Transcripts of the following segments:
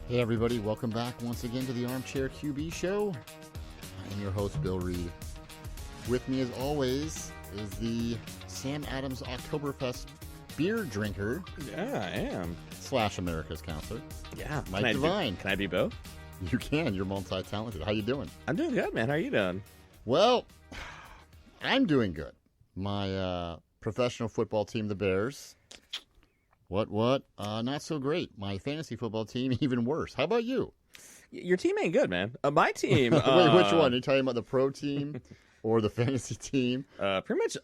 Hey everybody, welcome back once again to the Armchair QB show. I am your host, Bill Reed. With me as always is the Sam Adams Oktoberfest beer drinker. Yeah, I am. / America's counselor. Yeah. Mike Devine. Can I be both? You can, you're multi-talented. How you doing? I'm doing good, man. How are you doing? Well, I'm doing good. My professional football team, the Bears. What? Not so great. My fantasy football team, even worse. How about you? Your team ain't good, man. My team. Wait, which one? Are you talking about the pro team or the fantasy team? Pretty much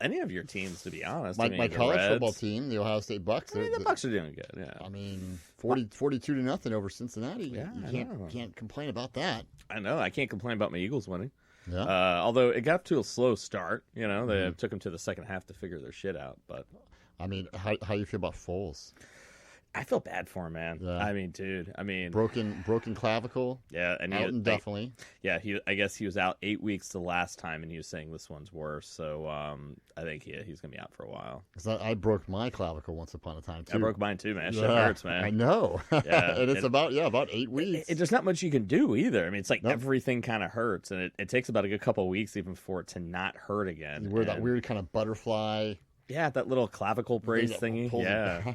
any of your teams, to be honest. My college football team, the Ohio State Bucks. The Bucks are doing good, yeah. I mean, 42-0 over Cincinnati. Yeah, you can't complain about that. I know. I can't complain about my Eagles winning. Yeah. Although it got to a slow start. You know, they took them to the second half to figure their shit out, but... I mean, how do you feel about Foles? I feel bad for him, man. Yeah. I mean, dude. Broken clavicle. Yeah, and out indefinitely. Yeah, I guess he was out 8 weeks the last time, and he was saying this one's worse. So I think he's gonna be out for a while. Because I broke my clavicle once upon a time too. I broke mine too, man. Shit hurts, man. I know. Yeah, and it's about 8 weeks. There's not much you can do either. I mean, it's like everything kind of hurts, and it takes about a good couple of weeks even for it to not hurt again. You wear that weird kind of butterfly. Yeah, that little clavicle brace thingy. Yeah,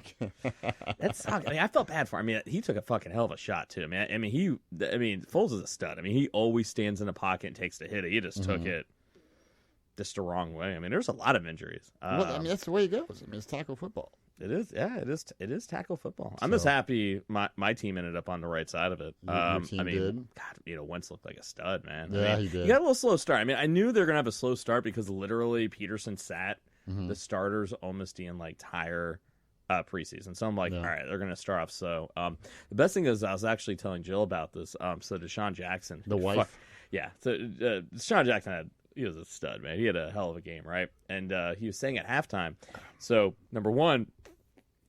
that sucked. I mean, I felt bad for him. I mean, he took a fucking hell of a shot too, man. I mean, Foles is a stud. I mean, he always stands in the pocket and takes the hit. He just took it just the wrong way. I mean, there's a lot of injuries. Well, I mean, that's the way it goes. I mean, it's tackle football. It is, yeah. It is tackle football. I'm just happy my team ended up on the right side of it. Your team did. God, Wentz looked like a stud, man. Yeah, he did. He got a little slow start. I mean, I knew they were gonna have a slow start because literally Peterson sat the starters almost the entire preseason. So I'm like, all right, they're gonna start off. So the best thing is I was actually telling Jill about this. So Deshaun Jackson, the wife, So Deshaun Jackson he was a stud, man. He had a hell of a game, right? And he was saying at halftime. So number one,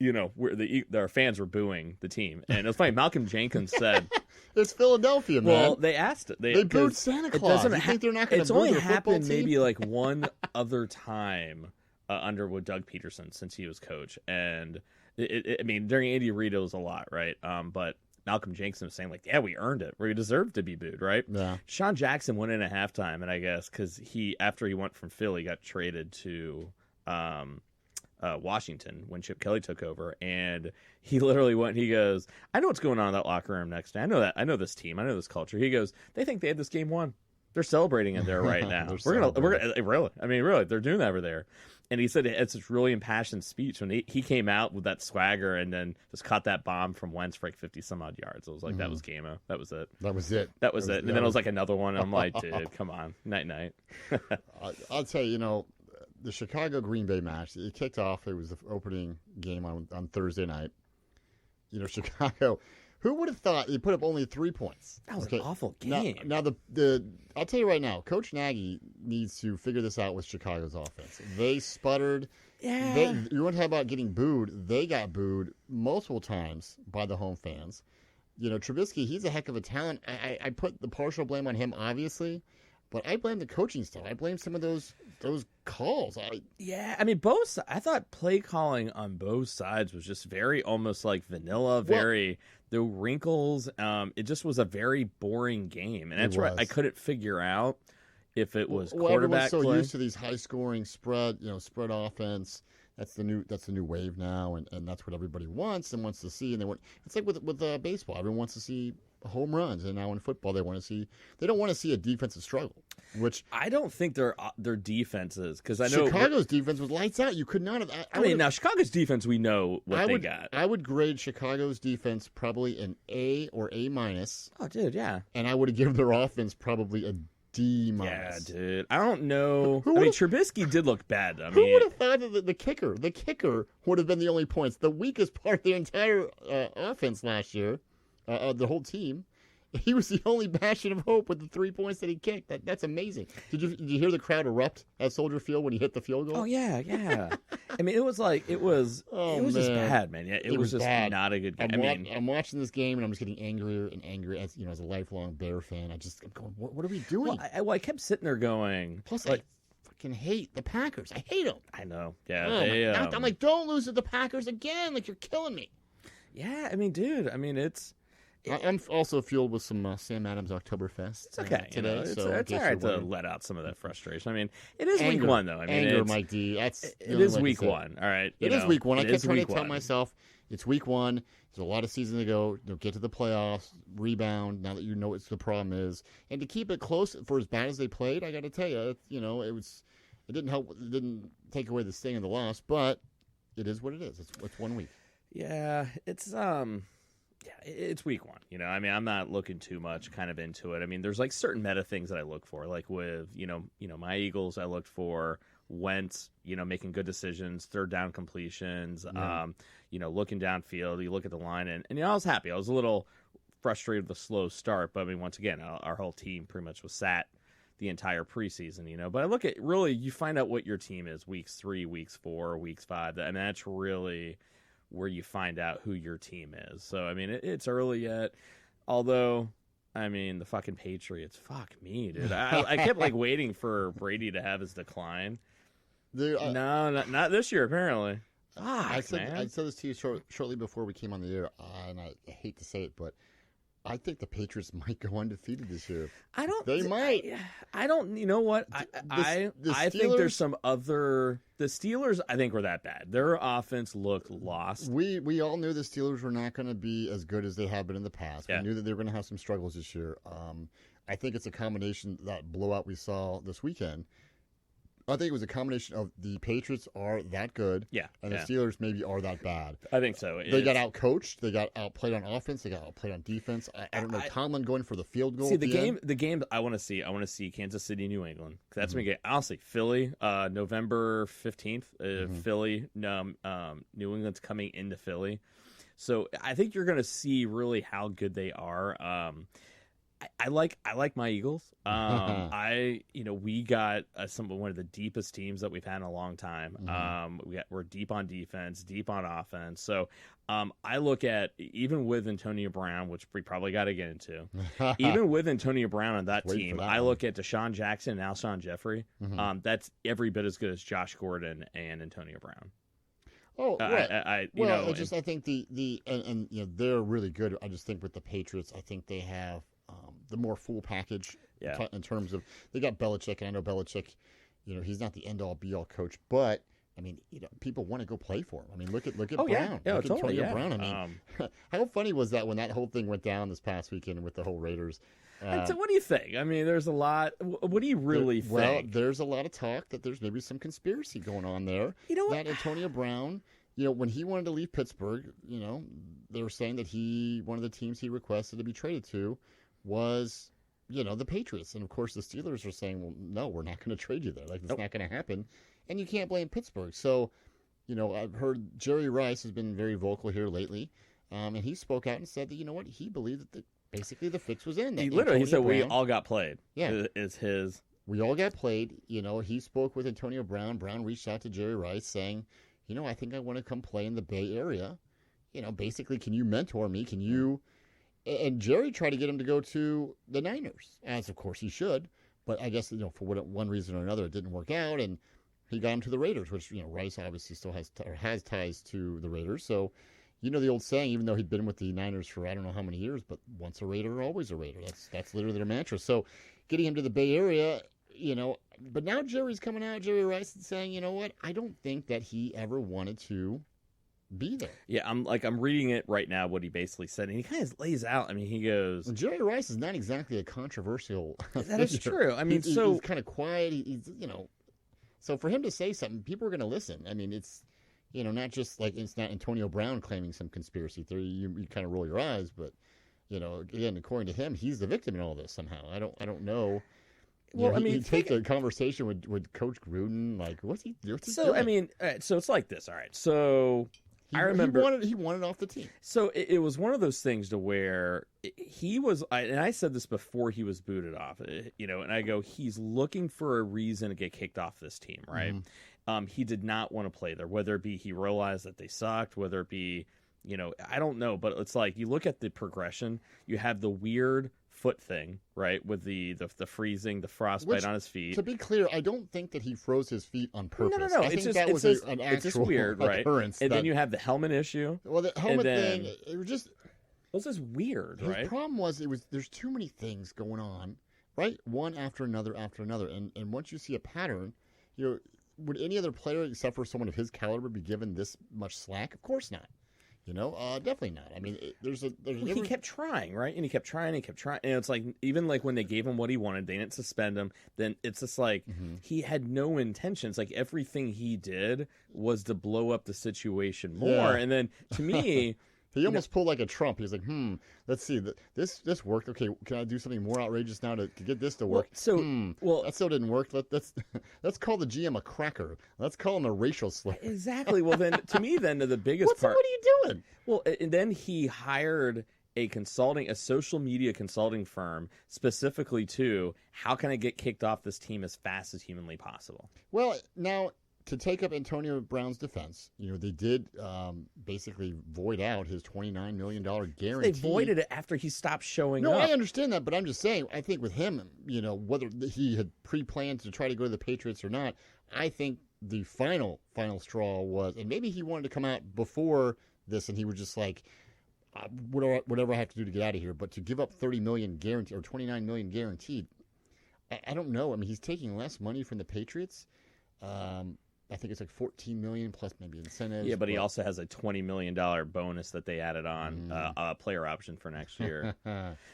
our fans were booing the team, and it was funny. Malcolm Jenkins said, "It's Philadelphia, man." Well, they asked it. They booed Santa Claus. You think they're not going to boo their football team? It's only happened maybe like one other time under with Doug Peterson since he was coach, and I mean during Andy Reid it was a lot, right? But Malcolm Jenkins was saying like, "Yeah, we earned it. We deserved to be booed, right?" Yeah. Sean Jackson went in at halftime, and I guess because after he went from Philly, got traded to Washington when Chip Kelly took over, and he literally went. He goes, "I know what's going on in that locker room next day. I know that. I know this team. I know this culture." He goes, "They think they had this game won. They're celebrating in there right now. we're gonna really. I mean, really, they're doing that over there." And he said it's this really impassioned speech when he came out with that swagger and then just caught that bomb from Wentz for like 50 some odd yards. I was like, that was game-o. That was it. That was it. And then it was like another one. And I'm like, dude, come on, night. I'll tell you, the Chicago Green Bay match. It kicked off. It was the opening game on Thursday night. Chicago. Who would have thought he put up only 3 points? That was an awful game. Now I'll tell you right now, Coach Nagy needs to figure this out with Chicago's offense. They sputtered. Yeah. You want to talk about getting booed? They got booed multiple times by the home fans. Trubisky, he's a heck of a talent. I put the partial blame on him, obviously, but I blame the coaching staff. I blame some of those calls. I mean, I thought play calling on both sides was just very almost like vanilla, no wrinkles. It just was a very boring game, and that's right. I couldn't figure out if it was quarterback everyone's so play. used to these high scoring spread offense. That's the new wave now, and that's what everybody wants and wants to see. And it's like with baseball. Everyone wants to see home runs, and now in football they don't want to see a defensive struggle, which I don't think their defenses, because I know Chicago's defense was lights out. You could not have. Now Chicago's defense, we know what they got. I would grade Chicago's defense probably an A or A minus. Oh, dude, yeah. And I would have given their offense probably a D Yeah, minus. dude. I don't know. Trubisky did look bad. Who would have thought that the kicker would have been the only points? The weakest part of the entire offense last year. The whole team, he was the only bastion of hope with the 3 points that he kicked. That's amazing. Did you hear the crowd erupt at Soldier Field when he hit the field goal? Oh yeah. I mean, it was just bad, man. Yeah, it was just bad. Not a good game. I'm watching this game and I'm just getting angrier and angrier as a lifelong Bear fan. I'm going, what are we doing? Well, I kept sitting there going. Plus, I fucking hate the Packers. I hate them. I know. Yeah. I'm like, don't lose to the Packers again. Like, you're killing me. Yeah, I mean, dude. I mean, I'm also fueled with some Sam Adams Oktoberfest. It's okay today. It's all right to let out some of that frustration. I mean, it is week one, though. I mean, anger, Mike D. It is week one. All right. It is week one. I kept trying to tell myself it's week one. There's a lot of season to go. Get to the playoffs, rebound. Now that you know what the problem is, and to keep it close for as bad as they played, I got to tell you, it didn't help. It didn't take away the sting of the loss, but it is what it is. It's 1 week. Yeah, it's week one. I mean, I'm not looking too much kind of into it. I mean, there's like certain meta things that I look for, like with my Eagles. I looked for Wentz, making good decisions, third down completions. Looking downfield. You look at the line, and I was happy. I was a little frustrated with the slow start, but I mean, once again, our whole team pretty much was sat the entire preseason. But I look at really, you find out what your team is weeks 3, weeks 4, weeks 5, and that's really where you find out who your team is. So, I mean, it's early yet. Although, I mean, the fucking Patriots, fuck me, dude. I kept, waiting for Brady to have his decline. Dude, no, not this year, apparently. Fuck, I said this to you shortly before we came on the air, and I hate to say it, but I think the Patriots might go undefeated this year. They might. I don't. You know what? I think there's some other. The Steelers, I think, were that bad. Their offense looked lost. We all knew the Steelers were not going to be as good as they have been in the past. Yeah. We knew that they were going to have some struggles this year. I think it's a combination, that blowout we saw this weekend. I think it was a combination of the Patriots are that good, and the Steelers maybe are that bad. I think so. They got outcoached. They got outplayed on offense. They got outplayed on defense. I don't know. Tomlin going for the field goal. See, the game I want to see. I want to see Kansas City, New England. That's my game. I'll see Philly, November 15th. Philly, New England's coming into Philly, so I think you're going to see really how good they are. I like my Eagles. We got one of the deepest teams that we've had in a long time. We're deep on defense, deep on offense. So I look at, even with Antonio Brown, which we probably got to get into, even with Antonio Brown on that team, I look at Deshaun Jackson and Alshon Jeffrey. That's every bit as good as Josh Gordon and Antonio Brown. Oh, right. I think they're really good. I just think with the Patriots, I think they have the more full package in terms of, they got Belichick, and I know Belichick, he's not the end-all be-all coach, but I mean, people want to go play for him. I mean, look at Brown. Look at Antonio Brown. I mean, how funny was that when that whole thing went down this past weekend with the whole Raiders? So what do you think? I mean, there's a lot. What do you really think? Well, there's a lot of talk that there's maybe some conspiracy going on there. You know what? That Antonio Brown, when he wanted to leave Pittsburgh, they were saying that one of the teams he requested to be traded to was, the Patriots. And, of course, the Steelers are saying, well, no, we're not going to trade you there. It's not going to happen. And you can't blame Pittsburgh. So, I've heard Jerry Rice has been very vocal here lately. And he spoke out and said that, he believed that basically the fix was in. He said we all got played. Yeah. Is his. We all got played. He spoke with Antonio Brown. Brown reached out to Jerry Rice saying, I think I want to come play in the Bay Area. Basically, can you mentor me? Can you... And Jerry tried to get him to go to the Niners, as of course he should. But I guess, for one reason or another, it didn't work out. And he got him to the Raiders, which, Rice obviously still has ties to the Raiders. So, the old saying, even though he'd been with the Niners for I don't know how many years, but once a Raider, always a Raider. That's literally their mantra. So getting him to the Bay Area, but now Jerry's coming out, Jerry Rice, and saying, what? I don't think that he ever wanted to be there. Yeah, I'm reading it right now, what he basically said, and he kind of lays out. I mean, he goes, well, Jerry Rice is not exactly a controversial. That is true. I mean, he's kind of quiet. He's so for him to say something, people are going to listen. I mean, it's not just like it's not Antonio Brown claiming some conspiracy theory. You kind of roll your eyes, but again, according to him, he's the victim in all this somehow. I don't know. Well, he'd take a conversation with Coach Gruden, like, what's he doing? I mean, so it's like this. All right, so. I remember he wanted off the team. So it was one of those things to where he was, and I said this before he was booted off, and I go, he's looking for a reason to get kicked off this team, right? He did not want to play there, whether it be he realized that they sucked, whether it be, I don't know, but it's like you look at the progression, you have the weird foot thing, right, with the freezing, the frostbite on his feet. To be clear, I don't think that he froze his feet on purpose. No. I think that was an actual weird, right? occurrence. And then you have the helmet issue. Well, the helmet thing, it was just, Well, this is weird, His right? problem was there's too many things going on, right? One after another, and once you see a pattern, would any other player except for someone of his caliber be given this much slack? Of course not. Definitely not. I mean, He kept trying, right? And he kept trying. And it's like, even like when they gave him what he wanted, they didn't suspend him. Then it's just like he had no intentions. Like everything he did was to blow up the situation more. Yeah. And then to me, he almost pulled like a Trump. He was like, let's see, this worked. Okay, can I do something more outrageous now to get this to work? That still didn't work. Let's call the GM a cracker. Let's call him a racial slur. Exactly. Well, then to me, the biggest part. What are you doing? Well, and then he hired a social media consulting firm specifically to how can I get kicked off this team as fast as humanly possible. Well, now, to take up Antonio Brown's defense, they did basically void out his $29 million guarantee. They voided it after he stopped showing up. No, I understand that, but I'm just saying, I think with him, whether he had pre-planned to try to go to the Patriots or not, I think the final straw was, and maybe he wanted to come out before this, and he was just like, whatever I have to do to get out of here, but to give up $30 million guaranteed or $29 million guaranteed, I don't know. I mean, he's taking less money from the Patriots. I think it's like $14 million plus maybe incentives. Yeah, but he also has a $20 million bonus that they added on a player option for next year.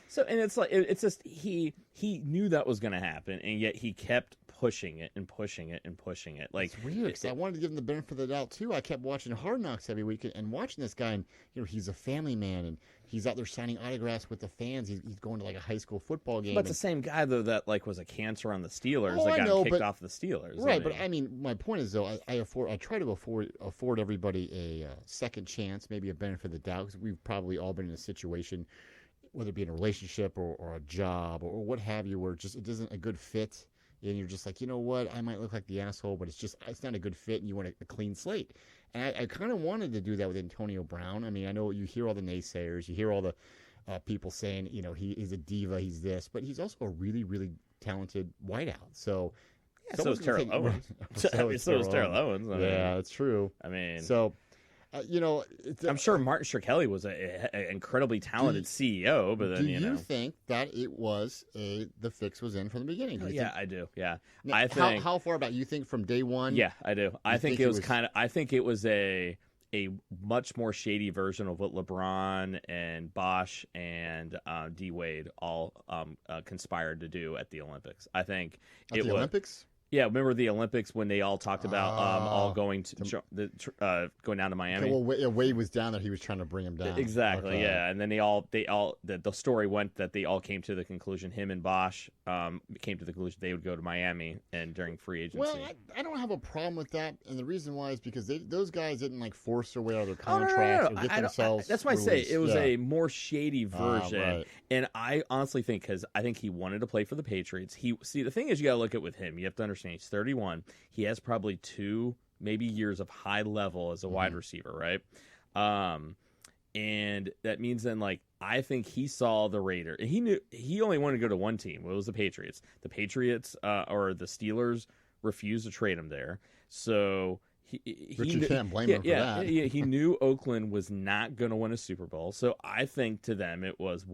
So, and it's just he knew that was going to happen, and yet he kept pushing it and pushing it and pushing it. Like, it's weird because I wanted to give him the benefit of the doubt too. I kept watching Hard Knocks every week and watching this guy, and he's a family man, and he's out there signing autographs with the fans. He's going to like a high school football game. But the same guy though that like was a cancer on the Steelers I got know, kicked off the Steelers, right? But I mean, my point is though, I try to afford everybody a second chance, maybe a benefit of the doubt, because we've probably all been in a situation, whether it be in a relationship or a job or what have you, where it isn't a good fit. And you're just like, you know what? I might look like the asshole, but it's not a good fit, and you want a clean slate. And I kind of wanted to do that with Antonio Brown. I mean, I know you hear all the naysayers, you hear all the people saying, he's a diva, he's this, but he's also a really, really talented wideout. So, yeah, so is Terrell Owens. So is Terrell Owens. Yeah, that's true. I mean, so. I'm sure Martin Shkreli was an incredibly talented CEO, but then do you think that it was the fix was in from the beginning? Yeah, I do. Yeah, now, I think. How far back? You think from day one? Yeah, I do. I think it was I think it was a much more shady version of what LeBron and Bosch and D Wade all conspired to do at the Olympics. I think at the Olympics. Yeah, remember the Olympics when they all talked about all going going down to Miami? Okay, well, Wade was down there. He was trying to bring him down. Exactly. Okay. Yeah, and then the story went that they all came to the conclusion. Him and Bosch came to the conclusion they would go to Miami and during free agency. Well, I don't have a problem with that, and the reason why is because those guys didn't like force their way out of their contracts or get themselves. That's why released. I say it was a more shady version, right. And I honestly think because I think he wanted to play for the Patriots. The thing is, you got to look at with him. You have to understand he's 31. He has probably 2 maybe years of high level as a wide receiver, right? And that means then like I think he saw the Raider, and he knew he only wanted to go to one team. It was the Patriots. The Patriots or the Steelers refused to trade him there, so. But you can't blame him for that. Yeah, he knew Oakland was not going to win a Super Bowl. So I think to them it was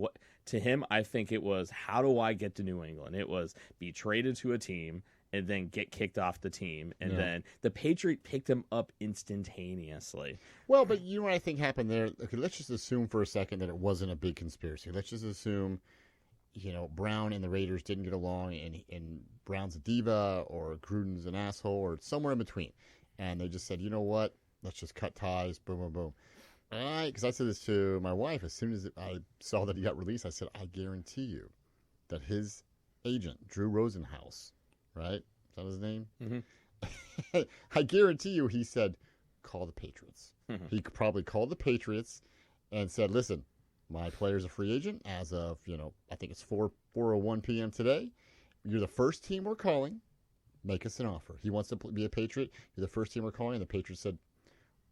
to him I think it was how do I get to New England? It was be traded to a team and then get kicked off the team, and then the Patriot picked him up instantaneously. Well, but you know what I think happened there? Okay, let's just assume for a second that it wasn't a big conspiracy. Let's just assume, Brown and the Raiders didn't get along, and Brown's a diva, or Gruden's an asshole, or somewhere in between. And they just said, you know what? Let's just cut ties. Boom, boom, boom. Because I said this to my wife as soon as I saw that he got released. I said, I guarantee you that his agent, Drew Rosenhaus, right? Is that his name? Mm-hmm. I guarantee you he said, call the Patriots. Mm-hmm. He probably called the Patriots and said, listen, my player's a free agent as of, I think it's 4:01 p.m. today. You're the first team we're calling. Make us an offer. He wants to be a Patriot. You're the first team we're calling. And the Patriots said,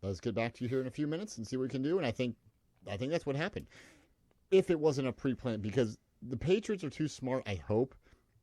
let's get back to you here in a few minutes and see what we can do. And I think that's what happened. If it wasn't a pre-planned, because the Patriots are too smart, I hope.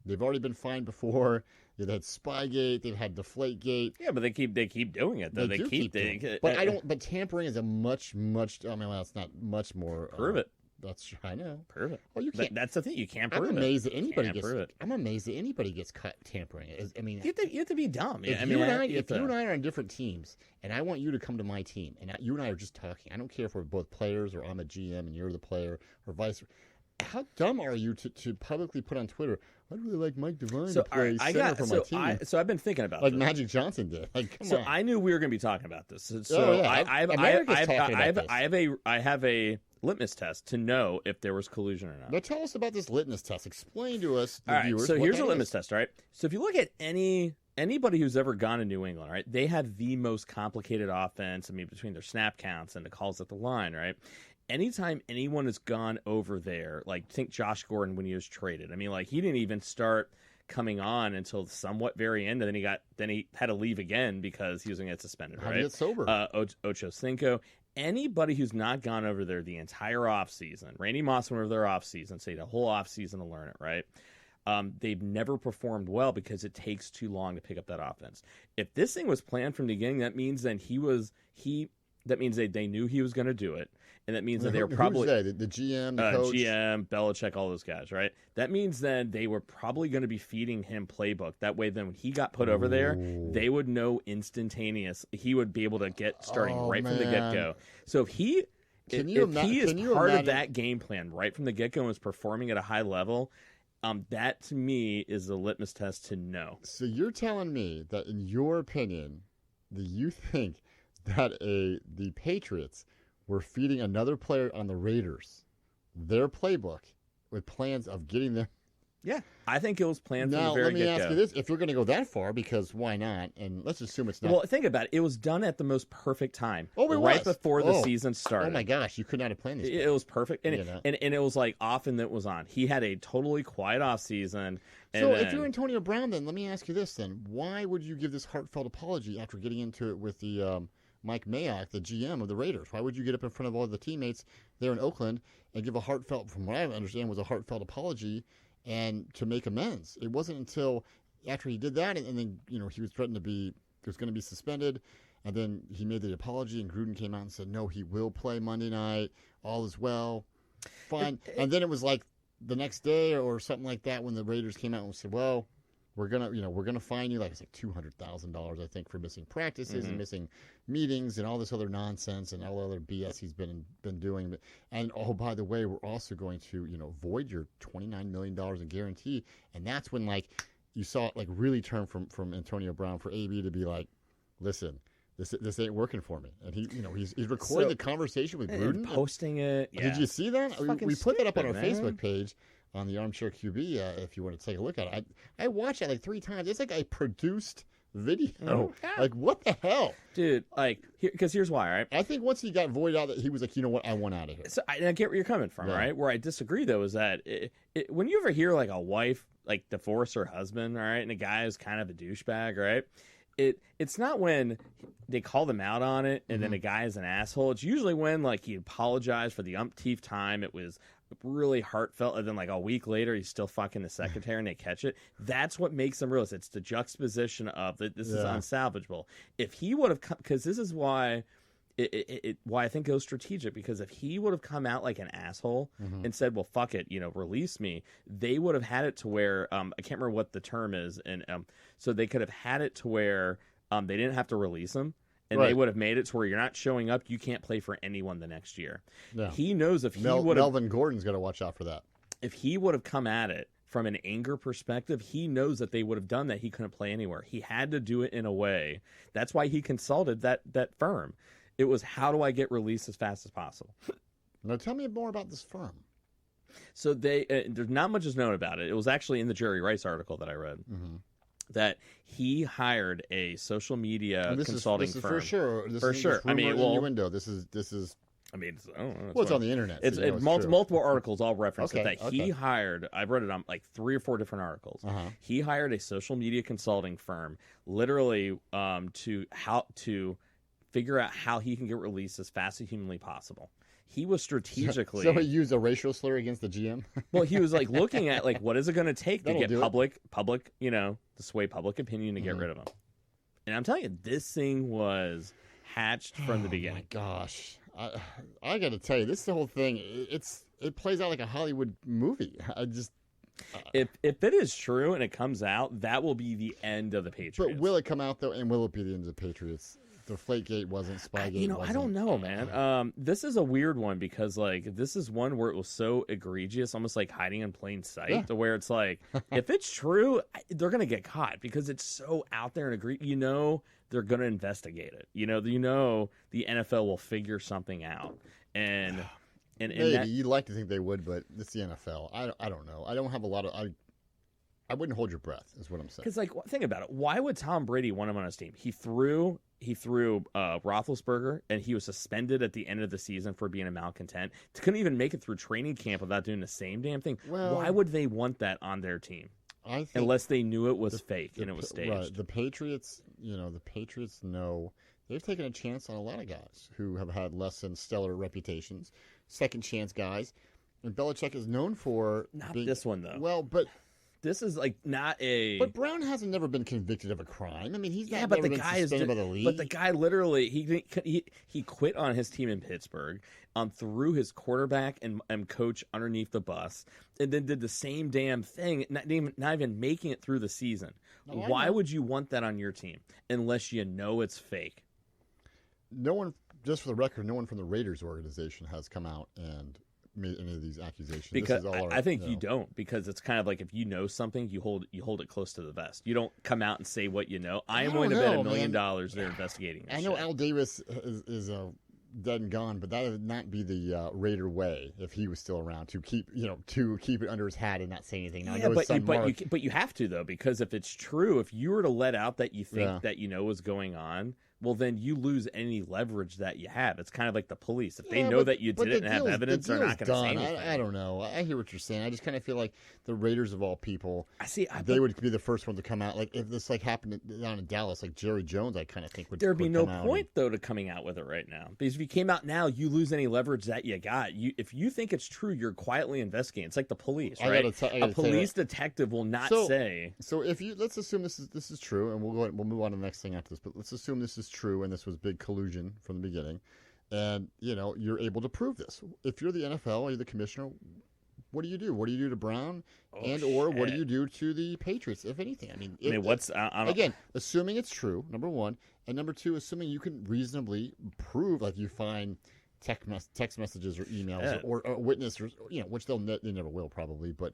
They've already been fined before. They've had Spygate. They've had Deflategate. Yeah, but they keep doing it though. They keep doing it. But But tampering is a much. I mean, well, it's not much more. Prove it. That's true. I know. Prove it. Well, you can't. That's the thing. You can't prove I'm it. amazed that anybody Can't prove it. I'm amazed that anybody gets caught tampering. I mean, You have to be dumb. if you and I are on different teams, and I want you to come to my team, and you and I are just talking, I don't care if we're both players or I'm a GM and you're the player or vice versa. How dumb are you to publicly put on Twitter, I'd really like Mike Devine to play center for my team? So I've been thinking about like this. Magic Johnson did. Like, come on. I knew we were going to be talking about this. So I have a litmus test to know if there was collusion or not. Now tell us about this litmus test. Explain to us, the viewers. So here's a what litmus test, all right? So if you look at anybody who's ever gone to New England, right? They have the most complicated offense. I mean, between their snap counts and the calls at the line, right? Anytime anyone has gone over there, like think Josh Gordon when he was traded. I mean, like he didn't even start coming on until somewhat very end, and then he had to leave again because he was going to get suspended. How right? to get sober? Ocho Cinco. Anybody who's not gone over there the entire offseason, Randy Moss went over their offseason, say the whole offseason to learn it, right? They've never performed well because it takes too long to pick up that offense. If this thing was planned from the beginning, that means then that means they knew he was going to do it. And that means that they were probably the GM, the coach, GM, Belichick, all those guys, right? That means then they were probably going to be feeding him playbook. That way, then when he got put over there, they would know instantaneous. He would be able to get starting from the get go. So if he is part of that game plan right from the get go and is performing at a high level, that to me is the litmus test to know. So you're telling me that, in your opinion, do you think that the Patriots were feeding another player on the Raiders their playbook with plans of getting them? Yeah, I think it was planned from the now, very get-go. Now, let me ask you this. If you're going to go that far, because why not? And let's assume it's not. Well, think about it. It was done at the most perfect time. Oh, it right was. before the season started. Oh, my gosh. You could not have planned this. It was perfect. And, and it was like often that was on. He had a totally quiet offseason. So if you're Antonio Brown, then let me ask you this then. Why would you give this heartfelt apology after getting into it with the Mike Mayock, the GM of the Raiders? Why would you get up in front of all the teammates there in Oakland and give a heartfelt, from what I understand, was a heartfelt apology and to make amends? It wasn't until after he did that and then, he was threatened he was going to be suspended, and then he made the apology and Gruden came out and said, no, he will play Monday night. All is well. Fine. And then it was like the next day or something like that when the Raiders came out and said, well, we're gonna fine you, like it's like $200,000, I think, for missing practices and missing meetings and all this other nonsense and all other BS he's been doing. And oh, by the way, we're also going to void your $29 million in guarantee. And that's when you saw it really turn from Antonio Brown for AB to be like, listen, this ain't working for me. And he's recording the conversation with Gruden, posting it. Yeah. Did you see that? We put that up on our Facebook page on the Armchair QB, if you want to take a look at it. I watched it 3 times. It's like a produced video. Oh, like, what the hell? Dude, because here's why, right? I think once he got voided out, he was like, you know what, I want out of here. So I get where you're coming from, right? Where I disagree, though, is that when you ever hear a wife, divorce her husband, all right, and a guy is kind of a douchebag, right? It's not when they call them out on it and then the guy is an asshole. It's usually when he apologized for the umpteenth time. It was really heartfelt, and then a week later he's still fucking the secretary and they catch it. That's what makes them realize it's the juxtaposition of that this is unsalvageable. If he would have come, because this is why why I think it was strategic, because if he would have come out like an asshole and said, well, fuck it, release me, they would have had it to where I can't remember what the term is, and so they could have had it to where they didn't have to release him. And they would have made it to where you're not showing up, you can't play for anyone the next year. Yeah. He knows if he would have... Melvin Gordon's got to watch out for that. If he would have come at it from an anger perspective, he knows that they would have done that. He couldn't play anywhere. He had to do it in a way. That's why he consulted that firm. It was, how do I get released as fast as possible? Now tell me more about this firm. So there's not much is known about it. It was actually in the Jerry Rice article that I read. That he hired a social media consulting firm. For sure. For sure. I mean, innuendo. This is. I mean, it's on the internet. It's multiple articles all reference that he hired. I've read it on 3 or 4 different articles. He hired a social media consulting firm, literally, to figure out how he can get released as fast as humanly possible. He was strategically... So he used a racial slur against the GM? Well, he was looking at what is it going to take to get public, to sway public opinion to get rid of him. And I'm telling you, this thing was hatched from the beginning. Oh my gosh. I got to tell you, this whole thing, it plays out like a Hollywood movie. I just if it is true and it comes out, that will be the end of the Patriots. But will it come out though, and will it be the end of the Patriots? Deflategate wasn't, Spygate wasn't. I don't know, man. This is a weird one because like this is one where it was so egregious, almost like hiding in plain sight, to where it's like if it's true, they're gonna get caught because it's so out there and they're gonna investigate it. The NFL will figure something out, and maybe you'd like to think they would, but it's the NFL. I don't know. I don't have a lot of I wouldn't hold your breath, is what I'm saying. Because, like, think about it. Why would Tom Brady want him on his team? He threw Roethlisberger, and he was suspended at the end of the season for being a malcontent. Couldn't even make it through training camp without doing the same damn thing. Well, why would they want that on their team? Unless they knew it was fake and it was staged. Right. The Patriots know they've taken a chance on a lot of guys who have had less than stellar reputations, second chance guys. And Belichick is known for this one, though. Well, but this is like not a. But Brown hasn't never been convicted of a crime. I mean, he's not. But the guy is. By the league. But the guy literally he quit on his team in Pittsburgh, threw his quarterback and coach underneath the bus, and then did the same damn thing, not even making it through the season. Why would you want that on your team unless you know it's fake? No one, just for the record, no one from the Raiders organization has come out and made any of these accusations. Because I think you don't, because it's kind of like if you know something, you hold it close to the vest. You don't come out and say what you know. I am going to bet $1 million they're investigating this. I know Al Davis is dead and gone, but that would not be the Raider way if he was still around to keep it under his hat and not say anything. Now, but you have to though, because if it's true, if you were to let out that you think that is going on, well, then you lose any leverage that you have. It's kind of like the police. If they know that you did it and have evidence, they're not going to say anything. I don't know. I hear what you're saying. I just kind of feel like the Raiders of all people, they would be the first one to come out. Like if this happened down in Dallas, like Jerry Jones, I kind of think would. There'd be no point though to coming out with it right now, because if you came out now, you lose any leverage that you got. If you think it's true, you're quietly investigating. It's like the police, right? A police detective will not say. So if let's assume this is true, and we'll move on to the next thing after this. But let's assume this is true and this was big collusion from the beginning, and you're able to prove this. If you're the NFL or you're the commissioner, what do you do? What do you do to Brown, or what do you do to the Patriots, if anything? Again, assuming it's true, number one, and number two, assuming you can reasonably prove, like you find text messages or emails or witness, or which they never will probably, but.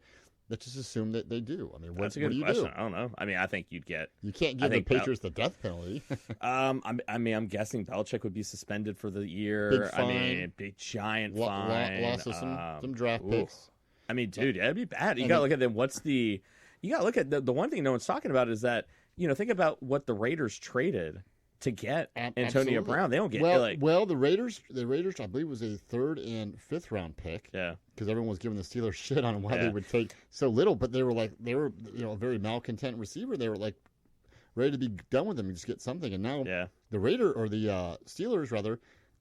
Let's just assume that they do. I mean, that's a good question. I don't know. I mean, I think you can't give the Patriots the death penalty. I'm guessing Belichick would be suspended for the year. Big fine. I mean, big giant fine. Loss of some draft picks. I mean, dude, that'd be bad. You got to look at them. You got to look at the one thing no one's talking about is that think about what the Raiders traded to get Antonio Brown. They don't get the Raiders I believe was a 3rd and 5th round pick. Yeah, because everyone was giving the Steelers shit on why they would take so little, but they were a very malcontent receiver. They were like ready to be done with him and just get something. And now the Steelers rather,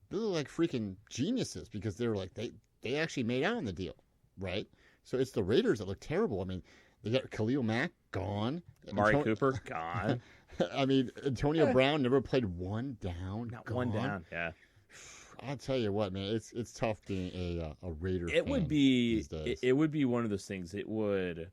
they look like freaking geniuses because they were like they actually made out on the deal, right? So it's the Raiders that look terrible. I mean, they got Khalil Mack gone, Amari Cooper gone. I mean, Antonio Brown never played one down. Not one down. Yeah. I'll tell you what, man. It's tough being a Raider. It would be. It would be one of those things. It would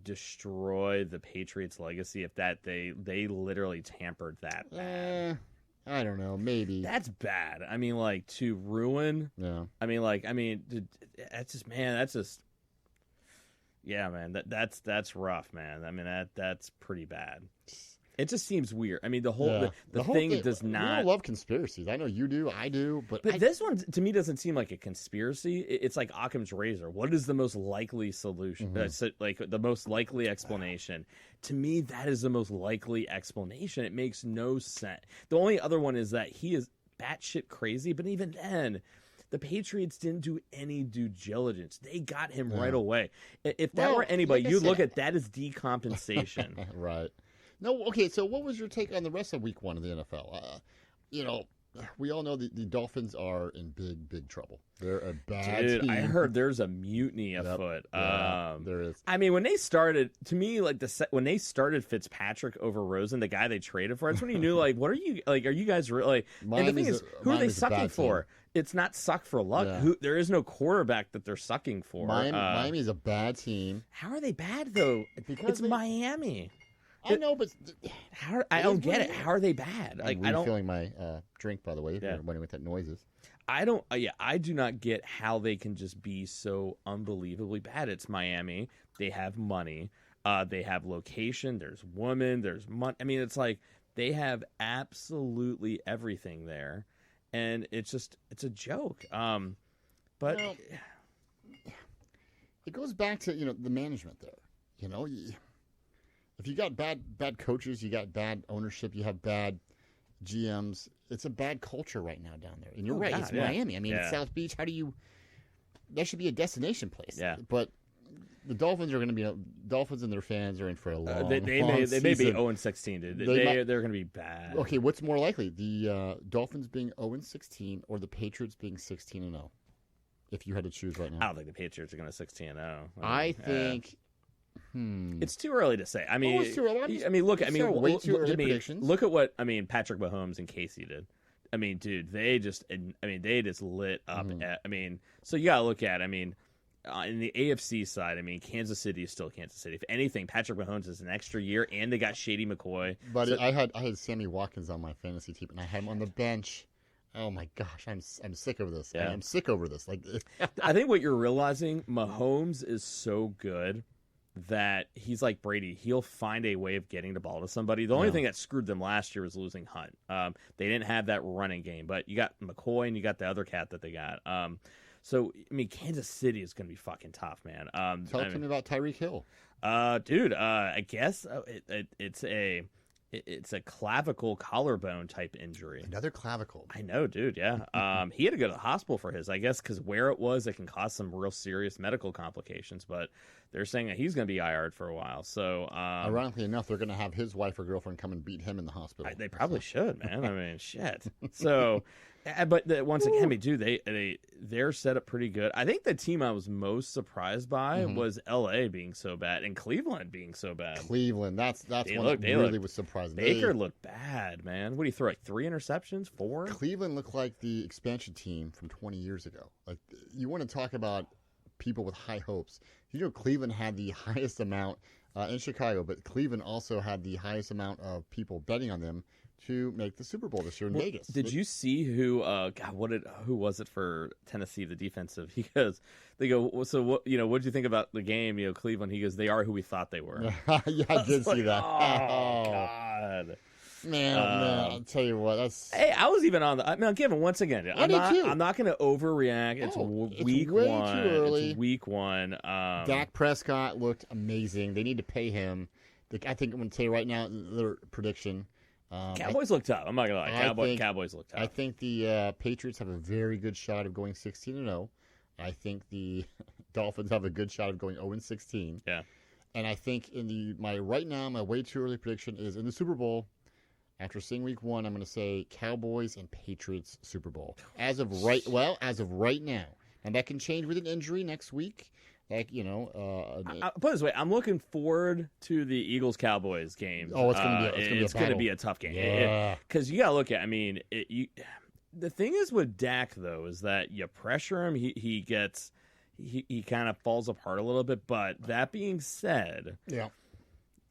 destroy the Patriots' legacy if they literally tampered that bad. I don't know. Maybe that's bad. I mean, like to ruin. Yeah. I mean, that's just man. That's just. Yeah, man, that's rough, man. I mean, that's pretty bad. It just seems weird. I mean, the whole thing does not. I love conspiracies. I know you do. I do, but this one to me doesn't seem like a conspiracy. It's like Occam's razor. What is the most likely solution? Mm-hmm. Like the most likely explanation. To me, that is the most likely explanation. It makes no sense. The only other one is that he is batshit crazy, but even then. The Patriots didn't do any due diligence. They got him right away. If that were anybody, you'd look at that as decompensation. Right. No, okay, so what was your take on the rest of week 1 of the NFL? we all know the Dolphins are in big trouble. They're a bad Dude, team. I heard there's a mutiny afoot. Yeah, there is. I mean, when they started, to me, like when they started Fitzpatrick over Rosen, the guy they traded for, that's when you knew, like, what are you like? Are you guys really? And the thing is, who are they sucking for? It's not suck for luck. Yeah. There is no quarterback that they're sucking for. Miami is a bad team. How are they bad though? It's Miami. I know, but I don't get it. How are they bad? Like, I'm refilling my drink, by the way. If you're wondering what that noise is. I don't. I do not get how they can just be so unbelievably bad. It's Miami. They have money. They have location. There's women. There's money. I mean, it's like they have absolutely everything there, and it's a joke. But it goes back to the management there. If you got bad coaches, you got bad ownership, you have bad GMs. It's a bad culture right now down there. And you're right, it's Miami. I mean, it's South Beach. That should be a destination place. Yeah. But the Dolphins are going to be Dolphins and their fans are in for a long they may be 0-16, dude. They're going to be bad. Okay, what's more likely, the Dolphins being 0-16 or the Patriots being 16-0? If you had to choose right now, I don't think the Patriots are going to 16-0. I think. It's too early to say. I mean, it's too early. Look at what Patrick Mahomes and Casey did. I mean, dude, they just lit up. So you gotta look at. In the AFC side, Kansas City is still Kansas City. If anything, Patrick Mahomes is an extra year, and they got Shady McCoy. But I had Sammy Watkins on my fantasy team, and I had him on the bench. Oh my gosh, I'm sick of this. Yeah. I'm sick over this. Like, I think what you're realizing, Mahomes is so good that he's like Brady. He'll find a way of getting the ball to somebody. The only thing that screwed them last year was losing Hunt. They didn't have that running game, but you got McCoy and you got the other cat that they got. So Kansas City is going to be fucking tough, man. Talk to me about Tyreek Hill. Dude, I guess it's a clavicle collarbone type injury. Another clavicle. I know, dude. Yeah. He had to go to the hospital for his, I guess, because where it was, it can cause some real serious medical complications. But they're saying that he's going to be IR'd for a while. So, ironically enough, they're going to have his wife or girlfriend come and beat him in the hospital. They probably should, man. Shit. So, but once again, dude, they're set up pretty good. I think the team I was most surprised by was LA being so bad and Cleveland being so bad. Cleveland, that's one that really was surprising. Baker looked bad, man. What do you throw, like 3 interceptions, 4? Cleveland looked like the expansion team from 20 years ago. Like, you want to talk about people with high hopes. Cleveland had the highest amount in Chicago, but Cleveland also had the highest amount of people betting on them to make the Super Bowl this year in Vegas. Did you see who? Who was it for Tennessee? The defensive. They go. So what? What did you think about the game? Cleveland. He goes. They are who we thought they were. Yeah, I did see that. Oh God. Man, I'll tell you what. Hey, I was even on the. Given once again, I'm not going to overreact. It's week way one. Too early. It's week one. Dak Prescott looked amazing. They need to pay him. I think I'm going to tell you right now their prediction. Cowboys looked up. I'm not going to lie. Cowboys looked up. I think the Patriots have a very good shot of going 16-0. I think the Dolphins have a good shot of going 0-16. Yeah. And I think my way too early prediction is in the Super Bowl. After seeing week one, I'm going to say Cowboys and Patriots Super Bowl. As of right now. And that can change with an injury next week. Like, I'll put it this way, I'm looking forward to the Eagles-Cowboys game. Oh, it's going to be a tough game. Yeah. Because you got to look at, the thing is with Dak, though, is that you pressure him, he kind of falls apart a little bit. But that being said, yeah.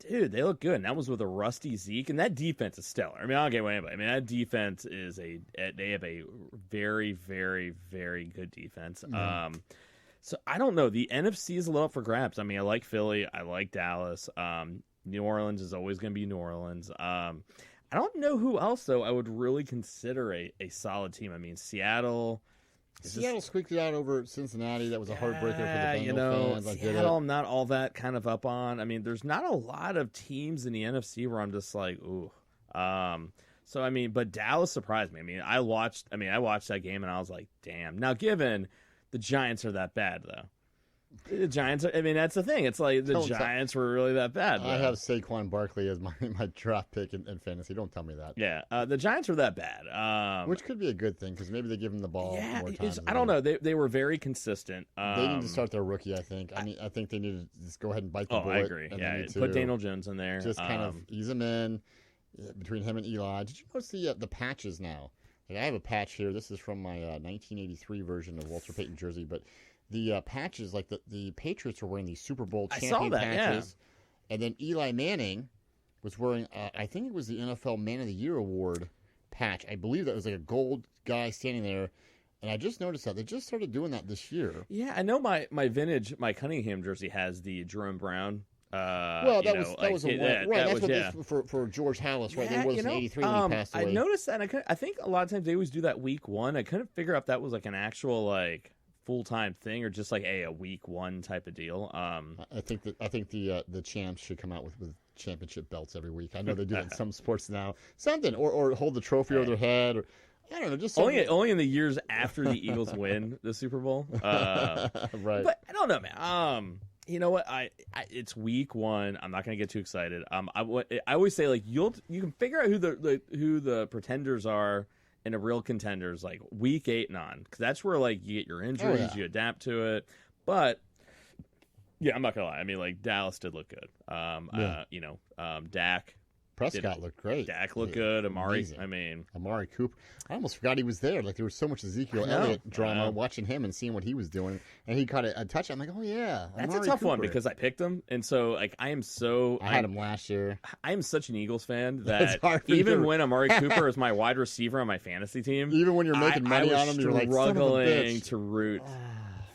Dude, they look good. And that was with a rusty Zeke. And that defense is stellar. I don't get away anybody. That defense they have a very, very, very good defense. Mm-hmm. So I don't know. The NFC is a little up for grabs. I like Philly. I like Dallas. New Orleans is always going to be New Orleans. I don't know who else, though, I would really consider a solid team. Seattle. Seattle squeaked it out over Cincinnati. That was a heartbreaker for the Bengals fans. Seattle, I'm not all that kind of up on. There's not a lot of teams in the NFC where I'm just like, ooh. But Dallas surprised me. I watched that game and I was like, damn. Now, given the Giants are that bad, though. The Giants. I mean, that's the thing. It's like the Giants were really that bad. I have Saquon Barkley as my draft pick in fantasy. Don't tell me that. Yeah, the Giants were that bad. Which could be a good thing because maybe they give him the ball more times. I don't know. They were very consistent. They need to start their rookie. I think. I think they need to just go ahead and bite the bullet. I agree. Yeah, put Daniel Jones in there. Just kind of ease him in between him and Eli. Did you notice the patches now? Like I have a patch here. This is from my 1983 version of Walter Payton jersey, but the patches, like the Patriots were wearing these Super Bowl champion patches, and then Eli Manning was wearing, I think it was the NFL Man of the Year award patch. I believe that was like a gold guy standing there, and I just noticed that they just started doing that this year. Yeah, I know my vintage, my Cunningham jersey has the Jerome Brown. Well, that was a win. Right, that's what this for George Halas, right? They wore this in '83 when he passed away. I noticed that. I think a lot of times they always do that week one. I couldn't figure out if that was like an actual like full-time thing or just like a week one type of deal. I think the champs should come out with championship belts every week. I know they do that in some sports now. Something or hold the trophy over their head, or I don't know, just something. Only in the years after the Eagles win the Super Bowl. Right. But I don't know, man. You know what? It's week one. I'm not going to get too excited. I always say like you can figure out who the pretenders are and the real contenders like week 8 and on, because that's where like you get your injuries, you adapt to it. But yeah, I'm not gonna lie. I mean, like Dallas did look good. Dak Prescott looked great. Dak looked good. Amari, amazing. I mean, Amari Cooper. I almost forgot he was there. Like there was so much Ezekiel Elliott drama watching him and seeing what he was doing, and he caught a touch. I'm like, oh yeah, that's a tough one because I picked him, and so like I had him last year. I am such an Eagles fan that even when Amari Cooper is my wide receiver on my fantasy team, even when you're making money on him, you're like struggling to root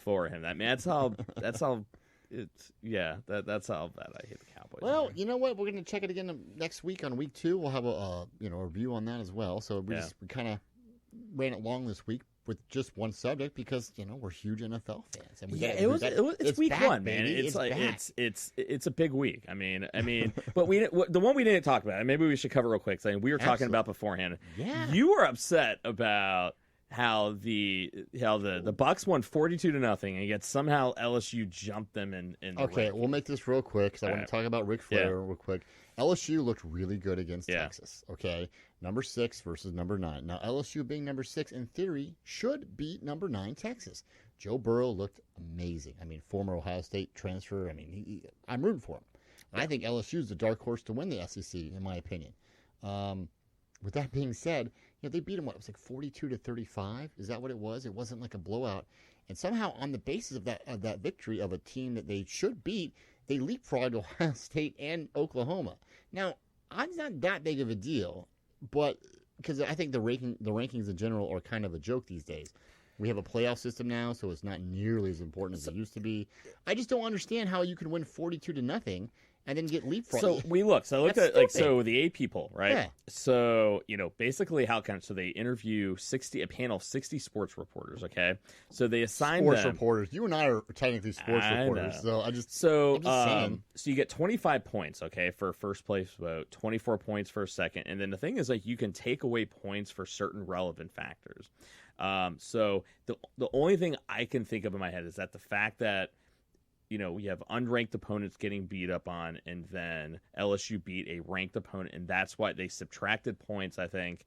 for him. That's how. That's how bad I hate the Cowboys. Well, you know what? We're going to check it again next week on week 2. We'll have a review on that as well. So we kind of ran it long this week with just one subject because we're huge NFL fans. And it's week back, 1, man. It's like back. It's a big week. I mean, but the one we didn't talk about. Maybe we should cover real quick. We were talking about beforehand. Yeah, you were upset about how the Bucs won 42-0, and yet somehow LSU jumped them in the Okay, rank. we'll make this real quick because I want to talk about Ric Flair real quick. LSU looked really good against Texas. Okay, number 6 versus number 9. Now LSU being number 6 in theory should beat number 9 Texas. Joe Burrow looked amazing. I mean, former Ohio State transfer. I mean, I'm rooting for him. I think LSU is the dark horse to win the SEC, in my opinion. With that being said, they beat them, it was like 42-35. Is that what it was? It wasn't like a blowout. And somehow on the basis of that victory of a team that they should beat, they leapfrogged Ohio State and Oklahoma. Now, odds not that big of a deal, but because I think the rankings in general are kind of a joke these days. We have a playoff system now, so it's not nearly as important as it used to be. I just don't understand how you can win 42-0 and then get leapfrogged. So I looked at the AP poll, right? Yeah. So, basically so they interview a panel of 60 sports reporters, okay? So they assign sports reporters. You and I are technically sports reporters. Know. I'm just saying. So you get 25 points, okay, for first place vote, 24 points for a second. And then the thing is you can take away points for certain relevant factors. So the only thing I can think of in my head is that the fact that we have unranked opponents getting beat up on, and then LSU beat a ranked opponent, and that's why they subtracted points, I think,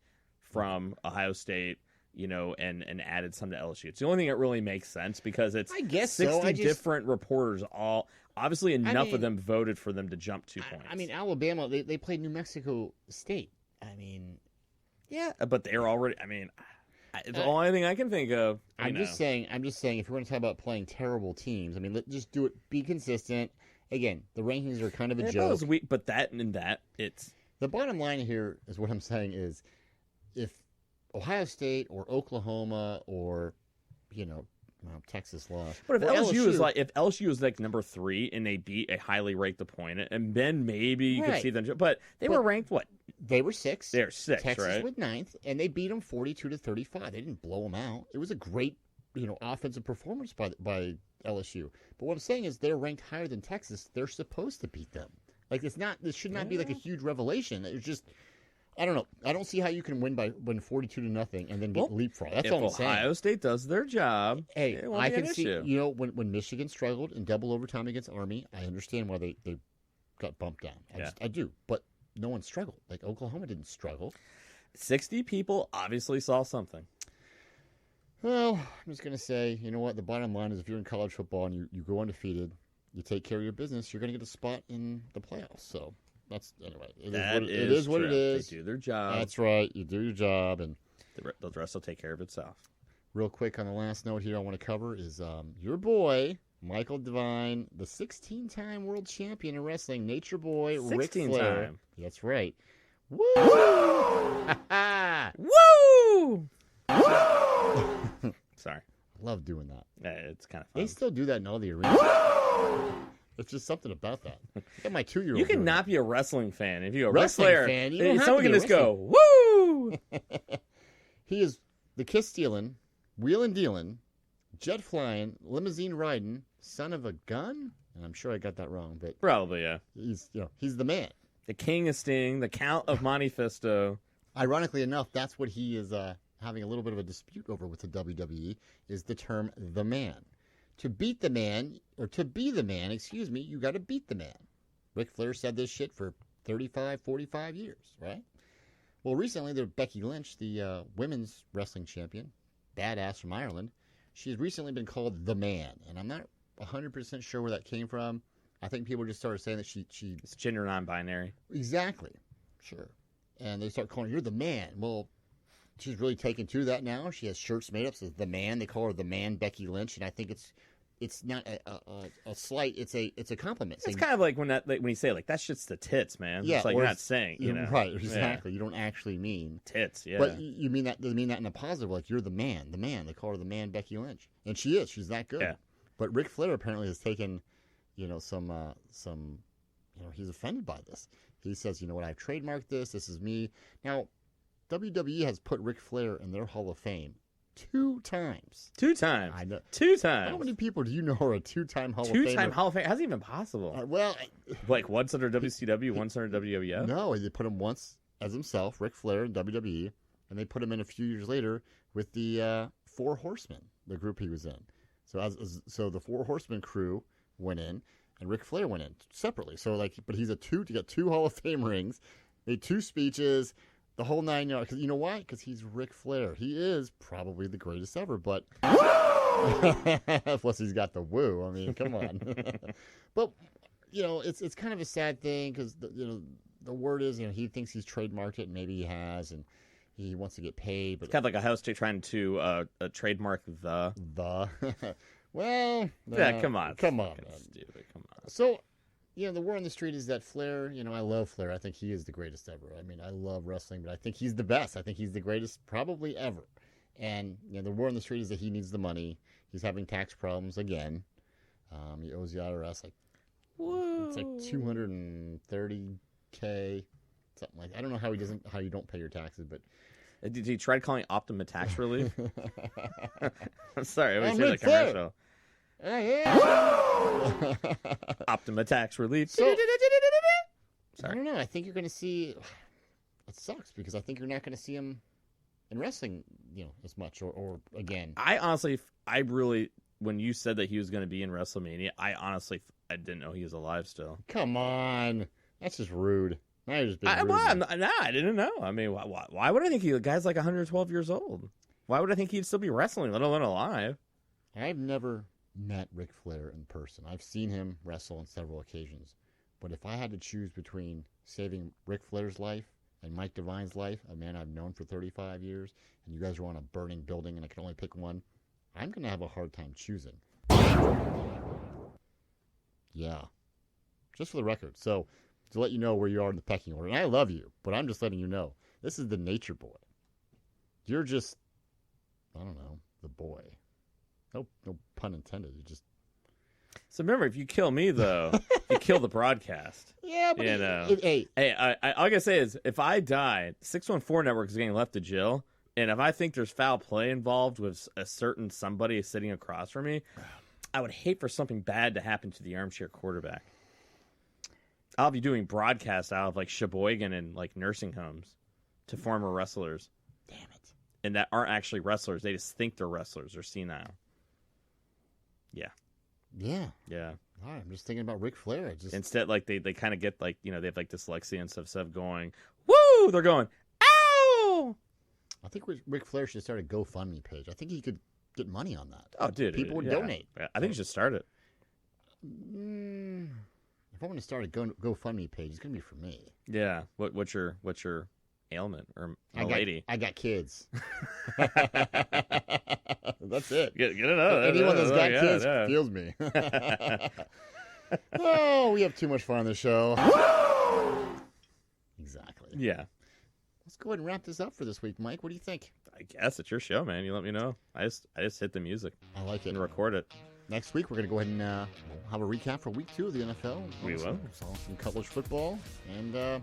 from Ohio State, and added some to LSU. It's the only thing that really makes sense because it's 60 different reporters, all obviously enough of them voted for them to jump 2 points. I mean, Alabama, they played New Mexico State. I mean, yeah, but they're already. I mean. It's the only thing I can think of. I'm just saying, if we're going to talk about playing terrible teams, I mean, let's just do it. Be consistent. Again, the rankings are kind of a joke. But it's the bottom line here is what I'm saying is, if Ohio State or Oklahoma or Texas lost, but if LSU is like number 3 and they beat a highly ranked opponent, and then maybe you could see them. But they were ranked what? They were 6. They're 6, Texas right? was 9th, and they beat them 42-35. They didn't blow them out. It was a great, offensive performance by LSU. But what I'm saying is they're ranked higher than Texas. They're supposed to beat them. Like this should not be like a huge revelation. It's just I don't know. I don't see how you can win 42-0 and then get leapfrog. That's all I'm saying. If Ohio State does their job, hey, it won't I be can an see. issue. When Michigan struggled in double overtime against Army, I understand why they got bumped down. I do, but no one struggled. Like Oklahoma didn't struggle. 60 people obviously saw something. Well, I'm just gonna say, you know what? The bottom line is, if you're in college football and you go undefeated, you take care of your business, you're gonna get a spot in the playoffs. So. That's anyway. It is what it is. They do their job. That's right. You do your job, and the rest will take care of itself. Real quick on the last note here, I want to cover is your boy Michael Devine, the 16-time world champion in wrestling, Nature Boy Ric Flair. Time. That's right. Woo! Woo! Sorry. I love doing that. It's kind of fun. They still do that in all the arenas. It's just something about that. I got my 2-year-old. You can not be a wrestling fan if you're a wrestling Ric Flair fan. You don't have someone to can be just go woo. He is the kiss stealing, wheeling dealing, jet flying, limousine riding, son of a gun. And I'm sure I got that wrong, but probably yeah. He's the man, the king of Sting, the Count of Monte Fisto. Ironically enough, that's what he is having a little bit of a dispute over with the WWE is the term the man. To beat the man, or to be the man, excuse me, you got to beat the man. Ric Flair said this shit for 35, 45 years, right? Well, recently, Becky Lynch, the women's wrestling champion, badass from Ireland, she's recently been called the man, and I'm not 100% sure where that came from. I think people just started saying that she it's gender non-binary. Exactly, sure. And they start calling her, you're the man. Well, she's really taken to that now. She has shirts made up, says the man. They call her the man, Becky Lynch, and I think it's not a slight. It's a compliment. It's kind of like when you say like that shit's the tits, man. Yeah, it's like you're not saying, you know, right? Exactly. Yeah. You don't actually mean tits. Yeah, but you mean that. They mean that in a positive. Like you're the man, the man. They call her the man, Becky Lynch, and she is. She's that good. Yeah. But Ric Flair apparently has taken, some, he's offended by this. He says, you know what? I've trademarked this. This is me. Now, WWE has put Ric Flair in their Hall of Fame 2 times. 2 times. I know. 2 times. How many people do you know are a 2-time Hall of Famer? 2-time Hall of Fame? How's it even possible? Like once under WCW, once under WWF? No, they put him once as himself, Ric Flair in WWE, and they put him in a few years later with the 4 Horsemen, the group he was in. So the 4 Horsemen crew went in, and Ric Flair went in separately. So but he's to get 2 Hall of Fame rings, made 2 speeches. The whole 9 yards. Because you know why? Because he's Ric Flair. He is probably the greatest ever, but plus he's got the woo. I mean, come on. But it's kind of a sad thing because the word is he thinks he's trademarked it, and maybe he has, and he wants to get paid. But it's kind of like Ohio State trying to trademark the. Well, yeah, come on, man. Stupid. Come on. So. The word on the street is that Flair, I love Flair. I think he is the greatest ever. I mean, I love wrestling, but I think he's the best. I think he's the greatest probably ever. And, the word on the street is that he needs the money. He's having tax problems again. He owes the IRS it's like $230K, something like that. I don't know how you don't pay your taxes, but. Did he try calling Optima Tax Relief? I'm sorry, I always hear the Flair. commercial. Yeah. Optima Tax Relief. So, Sorry. I don't know. I think you're going to see. It sucks because I think you're not going to see him in wrestling, as much or again. I really, when you said that he was going to be in WrestleMania, I didn't know he was alive still. Come on, that's just rude. Now you're just being rude. I didn't know. I mean, why would I think the guy's like 112 years old? Why would I think he'd still be wrestling, let alone alive? I've never met Ric Flair in person. I've seen him wrestle on several occasions. But if I had to choose between saving Ric Flair's life and Mike Devine's life, a man I've known for 35 years, and you guys are on a burning building and I can only pick one, I'm going to have a hard time choosing. Yeah. Just for the record. So, to let you know where you are in the pecking order. And I love you, but I'm just letting you know. This is the Nature Boy. You're just, I don't know, the boy. No pun intended. You just. So remember, if you kill me, though, you kill the broadcast. Yeah, but hey, all I gotta say is, if I die, 614 Network is getting left to jail, and if I think there's foul play involved with a certain somebody sitting across from me, I would hate for something bad to happen to the Armchair quarterback. I'll be doing broadcasts out of like Sheboygan and like nursing homes. to former wrestlers. Damn it. And that aren't actually wrestlers. They just think they're wrestlers. They're senile. Yeah. Yeah. Yeah. All right, I'm just thinking about Ric Flair. Instead, like, they kind of get, like, they have, like, dyslexia and stuff, instead of going, woo! They're going, ow! I think Ric Flair should start a GoFundMe page. I think he could get money on that. Oh, dude. People would donate. Yeah, I think you should start it. If I want to start a GoFundMe page, it's going to be for me. Yeah. What's your ailment or lady? I got kids. That's it. Get it out. Anyone that's got kids feels me. Oh, we have too much fun on the show. Exactly. Yeah. Let's go ahead and wrap this up for this week, Mike. What do you think? I guess it's your show, man. You let me know. I just hit the music. I like it. And record it. Next week, we're going to go ahead and have a recap for week 2 of the NFL. We will. Some college football and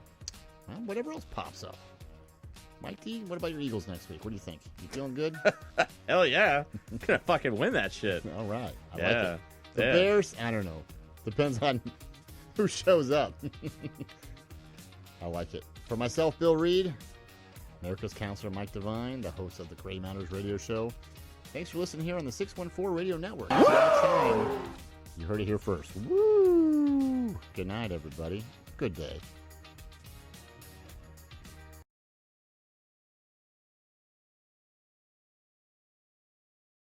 whatever else pops up. Mike D, what about your Eagles next week? What do you think? You feeling good? Hell yeah. I'm going to fucking win that shit. All right. I like Yeah. it. The Bears, I don't know. Depends on who shows up. I like it. For myself, Bill Reed, America's Counselor Mike Devine, the host of the Gray Matters Radio Show. Thanks for listening here on the 614 Radio Network. Until next time, you heard it here first. Woo! Good night, everybody. Good day.